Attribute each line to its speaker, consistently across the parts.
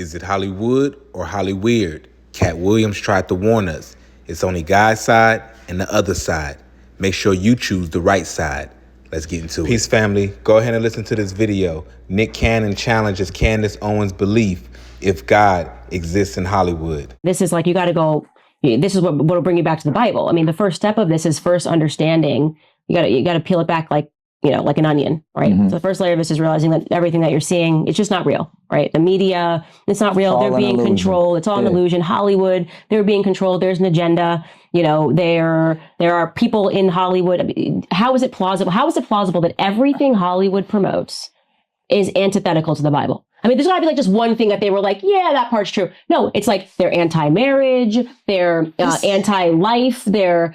Speaker 1: Is it Hollywood or Hollyweird? Cat Williams tried to warn us. It's only God's side and the other side. Make sure you choose the right side. Let's get into it. Peace, family. Go ahead and listen to this video. Nick Cannon challenges Candace Owens' belief if God exists in Hollywood.
Speaker 2: This is like, you got to go, this is what will bring you back to the Bible. I mean, the first step of this is first understanding. You got to peel it back like, like an onion, right? So the first layer of this is realizing that everything that you're seeing, it's just not real, right? The media, it's not real. They're being controlled. It's all an illusion. Hollywood, they're being controlled. There's an agenda. There are people in Hollywood. I mean, how is it plausible? How is it plausible that everything Hollywood promotes is antithetical to the Bible? I mean, there's got to be like just one thing that they were like, yeah, that part's true. No, it's like they're anti-marriage, they're anti-life, they're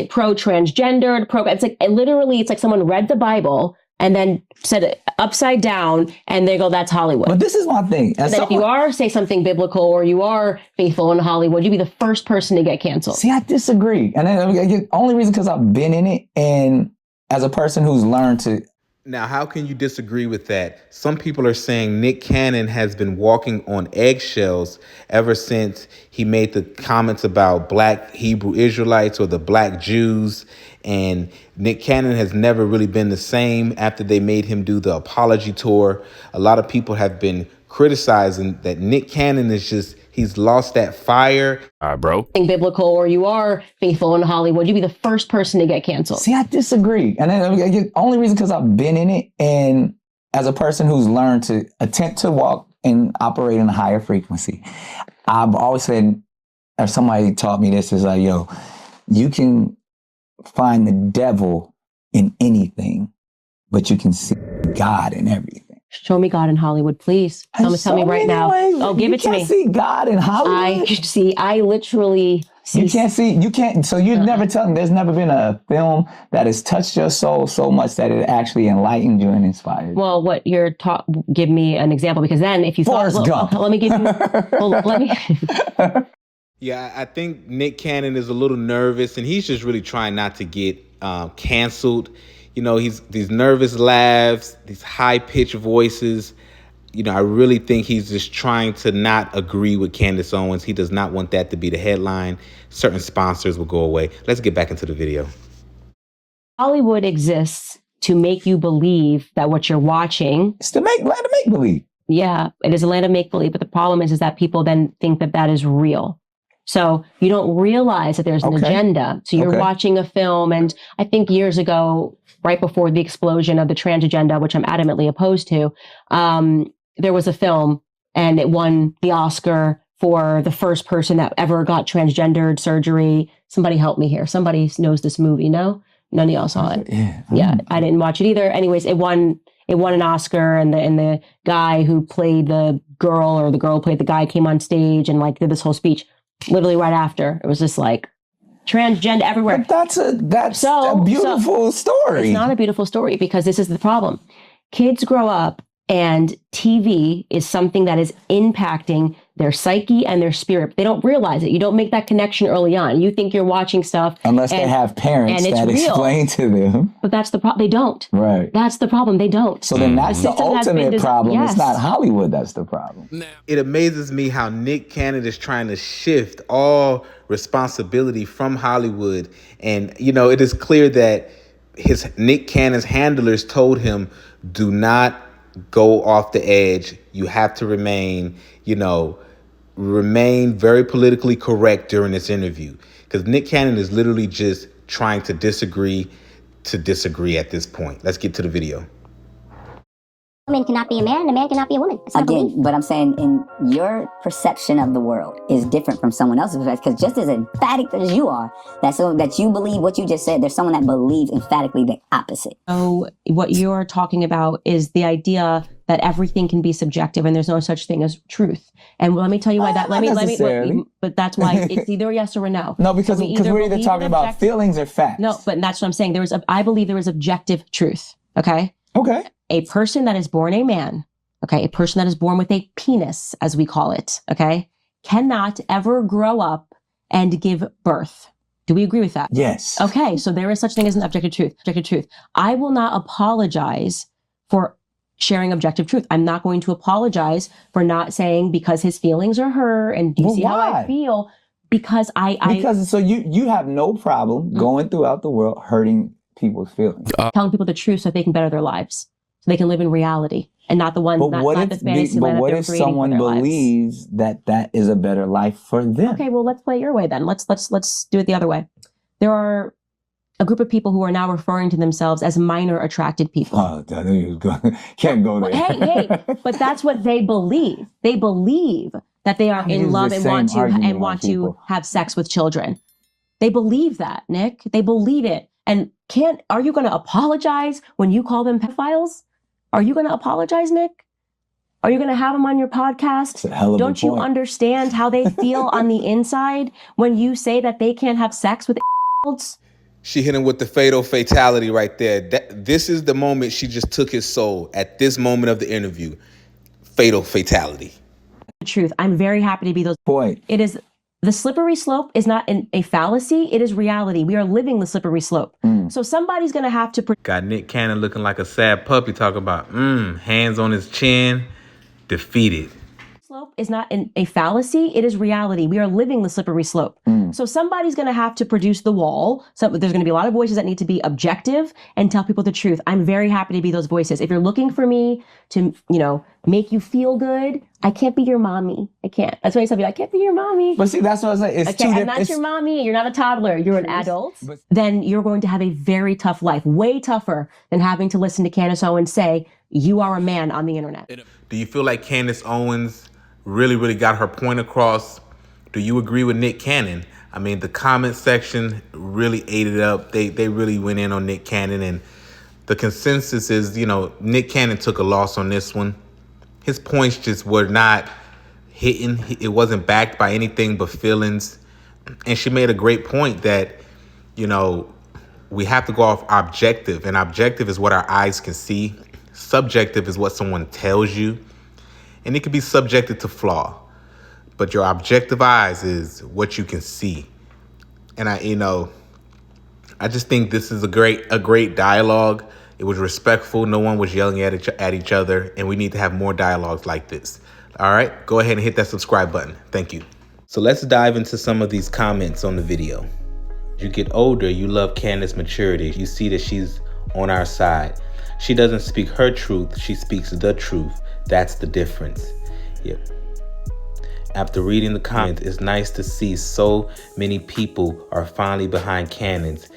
Speaker 2: pro-transgendered, it's like literally, it's like someone read the Bible and then said it upside down and they go, that's Hollywood.
Speaker 3: But this is my thing.
Speaker 2: And then if you are, say something biblical or you are faithful in Hollywood, you'd be the first person to get canceled.
Speaker 3: See, I disagree. And then, only reason because I've been in it and as a person who's learned to.
Speaker 1: Now, how can you disagree with that? Some people are saying Nick Cannon has been walking on eggshells ever since he made the comments about black Hebrew Israelites or the black Jews. And Nick Cannon has never really been the same after they made him do the apology tour. A lot of people have been criticizing that Nick Cannon is just, he's lost that fire.
Speaker 4: All right, bro.
Speaker 2: Biblical or you are faithful in Hollywood, you'd be the first person to get canceled.
Speaker 3: See, I disagree. And then only reason because I've been in it and as a person who's learned to attempt to walk and operate in a higher frequency, I've always said, if somebody taught me this, is like, yo, you can find the devil in anything, but you can see God in everything.
Speaker 2: Show me God in Hollywood, please. Tell me right now. Oh, give it to me.
Speaker 3: You can't see God in Hollywood.
Speaker 2: I literally see.
Speaker 3: You can't. So you've never tell me there's never been a film that has touched your soul so much that it actually enlightened you and inspired you.
Speaker 2: Well, what you're give me an example, because then if you
Speaker 3: Forrest Gump.
Speaker 2: Let me give you,
Speaker 1: Yeah, I think Nick Cannon is a little nervous and he's just really trying not to get canceled. He's these nervous laughs, these high-pitched voices. I really think he's just trying to not agree with Candace Owens. He does not want that to be the headline. Certain sponsors will go away. Let's get back into the video.
Speaker 2: Hollywood exists to make you believe that what you're watching.
Speaker 3: It's the land of make-believe.
Speaker 2: Yeah, it is a land of make-believe. But the problem is that people then think that that is real. So you don't realize that there's an agenda. So you're watching a film. And I think years ago, right before the explosion of the trans agenda, which I'm adamantly opposed to, there was a film and it won the Oscar for the first person that ever got transgendered surgery. Somebody help me here. Somebody knows this movie. No? None of y'all saw it. Yeah. I didn't watch it either. Anyways, it won an Oscar and the guy who played the girl or the girl who played the guy came on stage and did this whole speech. Literally right after, it was just transgender everywhere.
Speaker 3: But that's a beautiful story.
Speaker 2: It's not a beautiful story because this is the problem. Kids grow up and TV is something that is impacting their psyche and their spirit. They don't realize it. You don't make that connection early on. You think you're watching stuff.
Speaker 3: Unless they have parents that explain to them.
Speaker 2: But that's the problem. They don't.
Speaker 3: Right.
Speaker 2: That's the problem. They don't.
Speaker 3: So then that's the ultimate problem. Yes. It's not Hollywood that's the problem.
Speaker 1: It amazes me how Nick Cannon is trying to shift all responsibility from Hollywood. And, it is clear that Nick Cannon's handlers told him, do not go off the edge. You have to remain very politically correct during this interview. Because Nick Cannon is literally just trying to disagree at this point. Let's get to the video.
Speaker 5: A man cannot be a man, and a man cannot be a woman.
Speaker 6: Again, but I'm saying in your perception of the world is different from someone else's perspective. Because just as emphatic as you are, that you believe what you just said, there's someone that believes emphatically the opposite.
Speaker 2: So what you're talking about is the idea that everything can be subjective and there's no such thing as truth. And let me tell you why that. But that's why it's either a yes or a no.
Speaker 3: No, because we're either talking about feelings or facts.
Speaker 2: No, but that's what I'm saying. I believe there is objective truth. Okay.
Speaker 3: Okay.
Speaker 2: A person that is born a man, a person that is born with a penis, as we call it, cannot ever grow up and give birth. Do we agree with that?
Speaker 3: Yes.
Speaker 2: Okay, so there is such thing as an objective truth. I will not apologize for sharing objective truth. I'm not going to apologize for not saying because his feelings are hurt and do you
Speaker 3: But
Speaker 2: see how I
Speaker 3: why?
Speaker 2: feel? Because
Speaker 3: Because so you have no problem going throughout the world hurting people's feelings.
Speaker 2: telling people the truth so that they can better their lives, so they can live in reality and not the one,
Speaker 3: But
Speaker 2: not
Speaker 3: what
Speaker 2: the
Speaker 3: if
Speaker 2: fantasy land that they're creating for
Speaker 3: someone
Speaker 2: their lives.
Speaker 3: believes that that is a better life for them?
Speaker 2: Okay, well, let's play it your way then. Let's do it the other way. There are a group of people who are now referring to themselves as minor attracted people.
Speaker 3: Oh, I knew you was going. Can't go there.
Speaker 2: Hey, but that's what they believe. They believe that they are in love and want to have sex with children. They believe that, Nick. They believe it. And are you going to apologize when you call them pedophiles? Are you going to apologize, Nick? Are you going to have them on your podcast? Don't you understand how they feel on the inside when you say that they can't have sex with adults?
Speaker 1: She hit him with the fatal fatality right there. This is the moment she just took his soul at this moment of the interview. Fatal fatality.
Speaker 2: The truth. I'm very happy to be those.
Speaker 3: Point.
Speaker 2: It is the slippery slope is not a fallacy. It is reality. We are living the slippery slope. So somebody's going to have to.
Speaker 1: Got Nick Cannon looking like a sad puppy talking about hands on his chin, defeated.
Speaker 2: Slope is not a fallacy. It is reality. We are living the slippery slope. So somebody's going to have to produce the wall. So there's going to be a lot of voices that need to be objective and tell people the truth. I'm very happy to be those voices. If you're looking for me to, make you feel good, I can't be your mommy. I can't. That's why I tell you, I can't be your mommy.
Speaker 3: But see, that's what I was saying. It's
Speaker 2: I'm not your mommy. You're not a toddler. You're an adult. Then you're going to have a very tough life, way tougher than having to listen to Candace Owens say, you are a man on the internet.
Speaker 1: Do you feel like Candace Owens really got her point across? Do you agree with Nick Cannon? I mean, the comment section really ate it up. They really went in on Nick Cannon, and the consensus is, Nick Cannon took a loss on this one. His points just were not hitting. It wasn't backed by anything but feelings. And she made a great point that, we have to go off objective, and objective is what our eyes can see. Subjective is what someone tells you, and it can be subjected to flaw. But your objective eyes is what you can see. And I just think this is a great dialogue. It was respectful. No one was yelling at each other, and we need to have more dialogues like this. All right, go ahead and hit that subscribe button. Thank you. So let's dive into some of these comments on the video. As you get older, you love Candace's maturity. You see that she's on our side. She doesn't speak her truth. She speaks the truth. That's the difference. Yep. After reading the comments, it's nice to see so many people are finally behind Candace.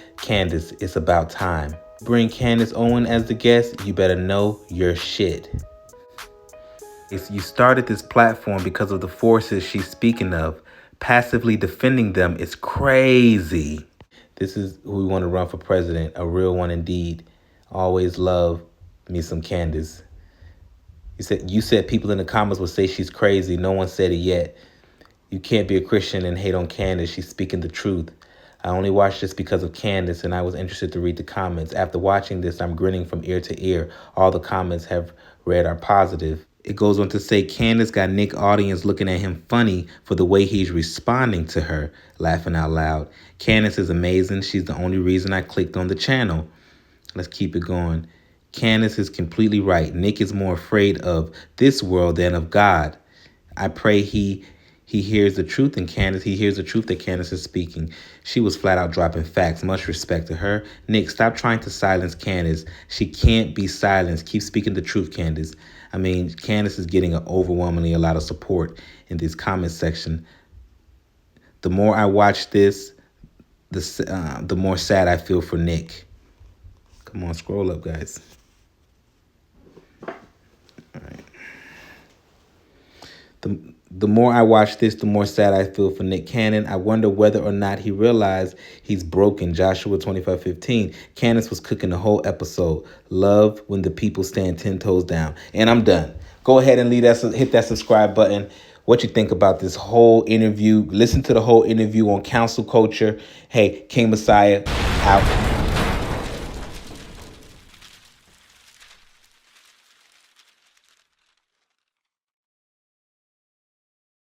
Speaker 1: It's about time. Bring Candace Owens as the guest, you better know your shit. You started this platform because of the forces she's speaking of. Passively defending them is crazy. This is who we want to run for president, a real one indeed. Always love me some Candace. You said people in the comments would say she's crazy. No one said it yet. You can't be a Christian and hate on Candace. She's speaking the truth. I only watched this because of Candace, and I was interested to read the comments. After watching this, I'm grinning from ear to ear. All the comments have read are positive. It goes on to say Candace got Nick audience looking at him funny for the way he's responding to her, laughing out loud. Candace is amazing. She's the only reason I clicked on the channel. Let's keep it going. Candace is completely right. Nick is more afraid of this world than of God. I pray he hears the truth, and he hears the truth that Candace is speaking. She was flat out dropping facts. Much respect to her. Nick, stop trying to silence Candace. She can't be silenced. Keep speaking the truth, Candace. I mean, Candace is getting overwhelmingly a lot of support in this comment section. The more I watch this, the more sad I feel for Nick. Come on, scroll up, guys. All right. The more I watch this, the more sad I feel for Nick Cannon. I wonder whether or not he realized he's broken. Joshua 25:15. Candace was cooking the whole episode. Love when the people stand 10 toes down. And I'm done. Go ahead and hit that subscribe button. What you think about this whole interview? Listen to the whole interview on Council Culture. Hey, King Messiah out.